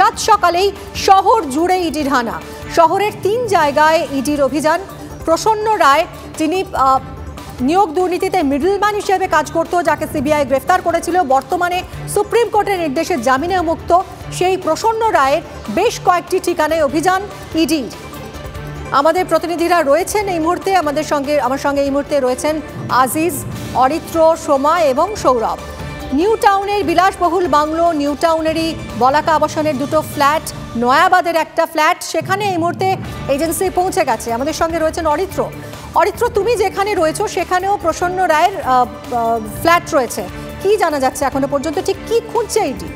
সাত সকালেই শহর জুড়ে ইডির হানা। শহরের 3 জায়গায় ইডির অভিযান। প্রসন্ন রায়, যিনি নিয়োগ দুর্নীতিতে মিডলম্যান হিসেবে কাজ করত, যাকে সিবিআই গ্রেফতার করেছিল, বর্তমানে সুপ্রিম কোর্টের নির্দেশে জামিনে মুক্ত, সেই প্রসন্ন রায়ের বেশ কয়েকটি ঠিকানায় অভিযান ইডির। আমাদের প্রতিনিধিরা রয়েছেন এই মুহূর্তে আমার সঙ্গে এই মুহূর্তে রয়েছেন আজিজ, অরিত্র, সোমা এবং সৌরভ। নিউ টাউনের বিলাসবহুল বাংলো, নিউ টাউনেরই বলাকা আবাসনের 2টো ফ্ল্যাট, নয়াবাদের একটা ফ্ল্যাট, সেখানে এই মুহূর্তে এজেন্সি পৌঁছে গেছে। আমাদের সঙ্গে রয়েছেন অরিত্র। অরিত্র, তুমি যেখানে রয়েছো সেখানেও প্রসন্ন রায়ের ফ্ল্যাট রয়েছে, কি জানা যাচ্ছে এখনো পর্যন্ত, ঠিক কি খুঁজছে এটি?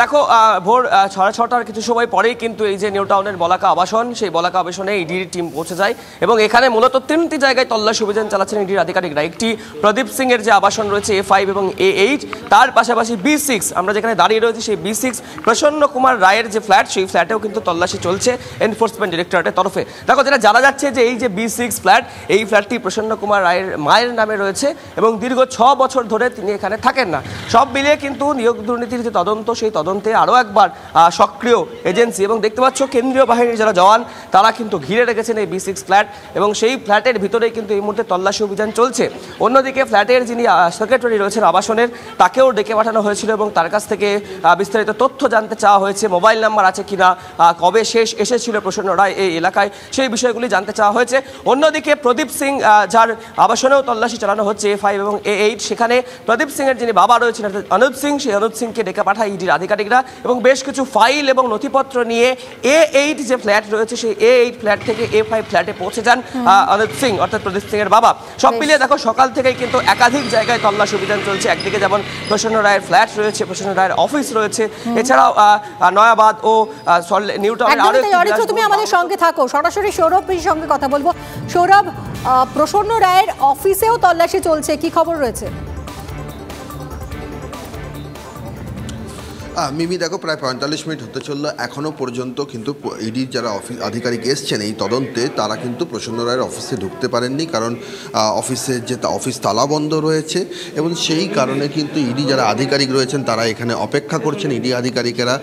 দেখো, ভোর 6:30 কিছু সময় পরেই কিন্তু এই যে নিউ টাউনের বলাকা আবাসন, সেই বলাকা আবাসনে ইডির টিম পৌঁছে যায় এবং এখানে মূলত 3টি জায়গায় তল্লাশি অভিযান চালাচ্ছেন ইডির আধিকারিকরা। একটি প্রদীপ সিং এর যে আবাসন রয়েছে A5 এবং A8, তার পাশাপাশি B6, আমরা যেখানে দাঁড়িয়ে রয়েছি সেই B6 প্রসন্ন কুমার রায়ের যে ফ্ল্যাট, সেই ফ্ল্যাটেও কিন্তু তল্লাশি চলছে এনফোর্সমেন্ট ডিরেক্টরেটের তরফে। দেখো, যেটা জানা যাচ্ছে যে এই যে B6 ফ্ল্যাট, এই ফ্ল্যাটটি প্রসন্ন কুমার রায়ের মায়ের নামে রয়েছে এবং দীর্ঘ 6 বছর ধরে তিনি এখানে থাকেন না। সব মিলিয়ে কিন্তু নিয়োগ দুর্নীতির যে তদন্ত, সেই তদন্তে আরও একবার সক্রিয় এজেন্সি এবং দেখতে পাচ্ছ কেন্দ্রীয় বাহিনীর যারা জওয়ান, তারা কিন্তু ঘিরে রেখেছেন এই B6 ফ্ল্যাট এবং সেই ফ্ল্যাটের ভিতরেই কিন্তু এই মুহূর্তে তল্লাশি অভিযান চলছে। অন্যদিকে ফ্ল্যাটের যিনি সেক্রেটারি রয়েছেন আবাসনের, তাকেও ডেকে পাঠানো হয়েছিল এবং তার কাছ থেকে বিস্তারিত তথ্য জানতে চাওয়া হয়েছে। মোবাইল নাম্বার আছে কিনা, কবে শেষ এসেছিল প্রসন্ন রায় এই এলাকায়, সেই বিষয়গুলি জানতে চাওয়া হয়েছে। অন্যদিকে প্রদীপ সিং, যার আবাসনেও তল্লাশি চালানো হচ্ছে A5 এবং A8, সেখানে প্রদীপ সিং এর যিনি বাবা রয়েছেন অনুপ সিং, সেই অনুপ সিংকে ডেকে পাঠায় ইডির আধিকারিকরা এবং বেশ কিছু ফাইল এবং নথিপত্র নিয়ে A8 যে ফ্ল্যাট রয়েছে, সেই A8 ফ্ল্যাট থেকে A5 ফ্ল্যাটে পৌঁছে যান অনুপ সিং, অর্থাৎ প্রদীপ সিং এর বাবা। সব মিলিয়ে দেখো, সকাল থেকেই কিন্তু একাধিক জায়গায় তল্লাশি অভিযান চলছে। একদিকে যেমন প্রসন্ন রায়ের ফ্ল্যাট রয়েছে, প্রসন্ন রায়ের অফিস রয়েছে, এছাড়াও নয়াবাদ ও নিউ টাউনের আরো একটি। তুমি আমাদের সঙ্গে থাকো, সরাসরি সৌরভের সঙ্গে কথা বলবো। সৌরভ, প্রসন্ন রায়ের অফিসেও তল্লাশি চলছে, কি খবর রয়েছে? মিমি, দেখো, প্রায় 45 মিনিট হতে চললো, এখনও পর্যন্ত কিন্তু ইডির যারা আধিকারিক এসছেন এই তদন্তে, তারা কিন্তু প্রসন্ন রায়ের অফিসে ঢুকতে পারেননি, কারণ অফিসের যে অফিস তালা বন্ধ রয়েছে এবং সেই কারণে কিন্তু ইডি যারা আধিকারিক রয়েছেন তারা এখানে অপেক্ষা করছেন। ইডি আধিকারিকেরা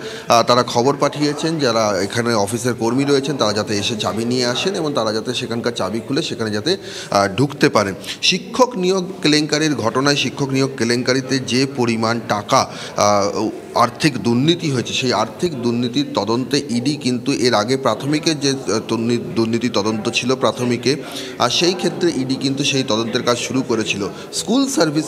তারা খবর পাঠিয়েছেন যারা এখানে অফিসের কর্মী রয়েছেন, তারা যাতে এসে চাবি নিয়ে আসেন এবং তারা যাতে সেখানকার চাবি খুলে সেখানে যাতে ঢুকতে পারেন। শিক্ষক নিয়োগ কেলেঙ্কারির ঘটনায়, শিক্ষক নিয়োগ কেলেঙ্কারিতে যে পরিমাণ টাকা আর্থিক দুর্নীতি হয়েছে, সেই আর্থিক দুর্নীতির তদন্তে ইডি কিন্তু এর আগে প্রাথমিকের যে দুর্নীতি তদন্ত ছিল প্রাথমিকে, আর সেই ক্ষেত্রে ইডি কিন্তু সেই তদন্তের কাজ শুরু করেছিল। স্কুল সার্ভিস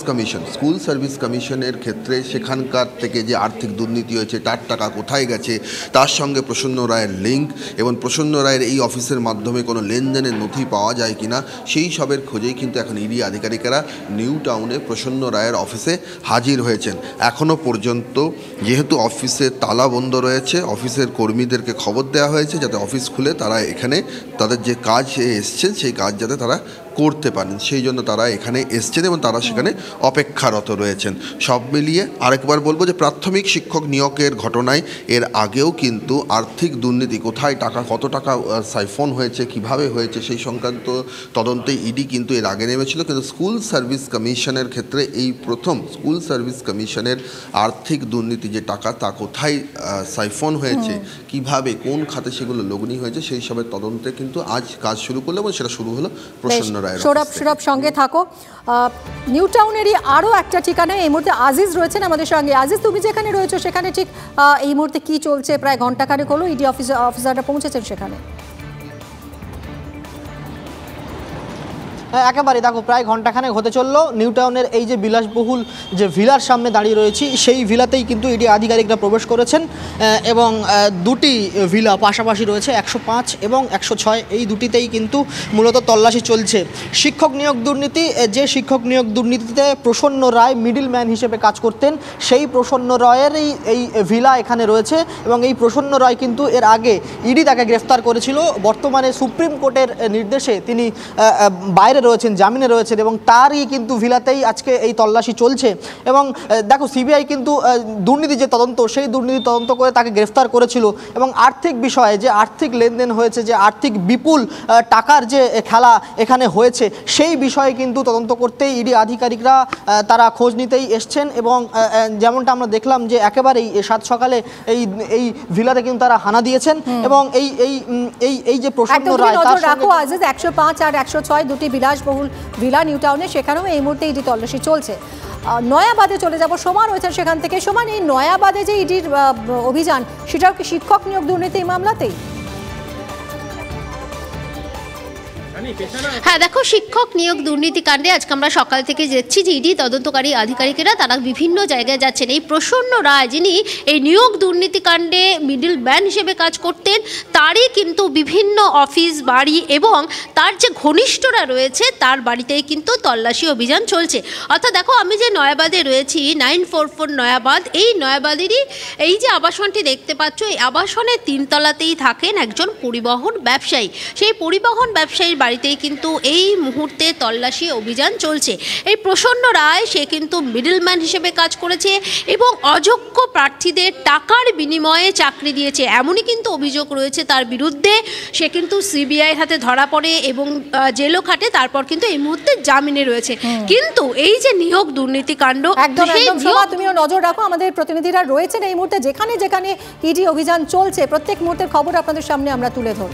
কমিশনের ক্ষেত্রে সেখানকার থেকে যে আর্থিক দুর্নীতি হয়েছে, তার টাকা কোথায় গেছে, তার সঙ্গে প্রসন্ন রায়ের লিঙ্ক এবং প্রসন্ন রায়ের এই অফিসের মাধ্যমে কোনো লেনদেনের নথি পাওয়া যায় কিনা, সেই সবের খোঁজেই কিন্তু এখন ইডি আধিকারিকেরা নিউ টাউনে প্রসন্ন রায়ের অফিসে হাজির হয়েছেন। এখনও পর্যন্ত যেহেতু অফিসে তালা বন্ধ রয়েছে, অফিসের কর্মীদেরকে খবর দেওয়া হয়েছে যাতে অফিস খুলে তারা এখানে তাদের যে কাজ এসছেন সেই কাজ যাতে তারা করতে পারেন, সেই জন্য তারা এখানে এসছেন এবং তারা সেখানে অপেক্ষারত রয়েছেন। সব মিলিয়ে আরেকবার বলবো যে প্রাথমিক শিক্ষক নিয়োগের ঘটনায় এর আগেও কিন্তু আর্থিক দুর্নীতি, কোথায় টাকা, কত টাকা সাইফন হয়েছে, কিভাবে হয়েছে, সেই সংক্রান্ত তদন্তে ইডি কিন্তু এর আগে নেমেছিল। কিন্তু স্কুল সার্ভিস কমিশনের ক্ষেত্রে এই প্রথম স্কুল সার্ভিস কমিশনের আর্থিক দুর্নীতি যে টাকা, তা কোথায় সাইফন হয়েছে, কিভাবে, কোন খাতে সেগুলো লগ্নি হয়েছে, সেই সবের তদন্তে কিন্তু আজ কাজ শুরু করলো এবং সেটা শুরু হলো প্রসন্ন। সৌরভ সঙ্গে থাকো। নিউ টাউনেরই আরও একটা ঠিকানায় এই মুহূর্তে আজিজ রয়েছেন আমাদের সঙ্গে। আজিজ, তুমি যেখানে রয়েছো সেখানে ঠিক এই মুহূর্তে কি চলছে? প্রায় ঘন্টাখানেক হলো ইডি অফিসাররা পৌঁছেছেন সেখানে। একেবারে দেখো, প্রায় ঘন্টাখানেক হতে চললো। নিউ টাউনের এই যে বিলাসবহুল যে ভিলার সামনে দাঁড়িয়ে রয়েছি, সেই ভিলাতেই কিন্তু ইডি আধিকারিকরা প্রবেশ করেছেন এবং 2টি ভিলা পাশাপাশি রয়েছে, 105 এবং 106, এই দুটিতেই কিন্তু মূলত তল্লাশি চলছে। শিক্ষক নিয়োগ দুর্নীতি, যে শিক্ষক নিয়োগ দুর্নীতিতে প্রসন্ন রায় মিডল ম্যান হিসেবে কাজ করতেন, সেই প্রসন্ন রায়েরই এই ভিলা এখানে রয়েছে এবং এই প্রসন্ন রায় কিন্তু এর আগে ইডি তাকে গ্রেফতার করেছিল। বর্তমানে সুপ্রিম কোর্টের নির্দেশে তিনি বাইরে রয়েছেন, জামিনে রয়েছেন এবং তারই কিন্তু ভিলাতেই আজকে এই তল্লাশি চলছে। এবং দেখো সিবিআই কিন্তু দুর্নীতি যে তদন্ত, সেই দুর্নীতি তদন্ত করে তাকে গ্রেফতার করেছিল এবং আর্থিক বিষয়ে যে আর্থিক লেনদেন হয়েছে, যে আর্থিক বিপুল টাকার যে খেলা এখানে হয়েছে, সেই বিষয়ে কিন্তু তদন্ত করতেই ইডি আধিকারিকরা তারা খোঁজ নিতেই এসছেন। এবং যেমনটা আমরা দেখলাম যে একেবারেই সাত সকালে এই ভিলাতে কিন্তু তারা হানা দিয়েছেন এবং এই যে প্রসন্ন রায় তার রাখো আজিজ 105 আর 106 দুটি বিলাসবহুল ভিলা নিউ টাউনে, সেখানেও এই মুহূর্তে ইডি তল্লাশি চলছে। নয়াবাদে চলে যাব, সোমান রয়েছেন সেখান থেকে। সোমান, এই নয়াবাদে যে ইডির অভিযান, সেটাও কি শিক্ষক নিয়োগ দুর্নীতি মামলাতেই? হ্যাঁ দেখো, শিক্ষক নিয়োগ দুর্নীতি কাণ্ডে আজকে আমরা সকাল থেকে দেখছি যে ইডি তদন্তকারী আধিকারিকেরা তারা বিভিন্ন জায়গায় যাচ্ছেন। এই প্রসন্ন রায়, যিনি এই নিয়োগ দুর্নীতি কাণ্ডে মিডল ম্যান হিসেবে কাজ করতেন, তারই কিন্তু বিভিন্ন অফিস, বাড়ি এবং তার যে ঘনিষ্ঠরা রয়েছে তার বাড়িতেই কিন্তু তল্লাশি অভিযান চলছে। অর্থাৎ দেখো, আমি যে নয়াবাদে রয়েছি, 944 নয়াবাদ, এই নয়াবাদেরই এই যে আবাসনটি দেখতে পাচ্ছ, এই আবাসনের 3 তলাতেই থাকেন একজন পরিবহন ব্যবসায়ী। সেই পরিবহন ব্যবসায়ীর বাড়িতেই কিন্তু এই মুহূর্তে তল্লাশি অভিযান চলছে। এই প্রসন্ন রায়, সে কিন্তু মিডলম্যান হিসেবে কাজ করেছে এবং অযোগ্য প্রার্থীদের টাকার বিনিময়ে চাকরি দিয়েছে, এমনই কিন্তু অভিযোগ রয়েছে তার বিরুদ্ধে। সে কিন্তু সিবিআইয়ের হাতে ধরা পড়ে এবং জেলও খাটে, তারপর কিন্তু এই মুহূর্তে জামিনে রয়েছে। কিন্তু এই যে নিয়োগ দুর্নীতি কাণ্ড, একদম তুমিও নজর রাখো, আমাদের প্রতিনিধিরা রয়েছেন এই মুহূর্তে যেখানে যেখানে ইডি অভিযান চলছে, প্রত্যেক মুহূর্তের খবর আপনাদের সামনে আমরা তুলে ধরব।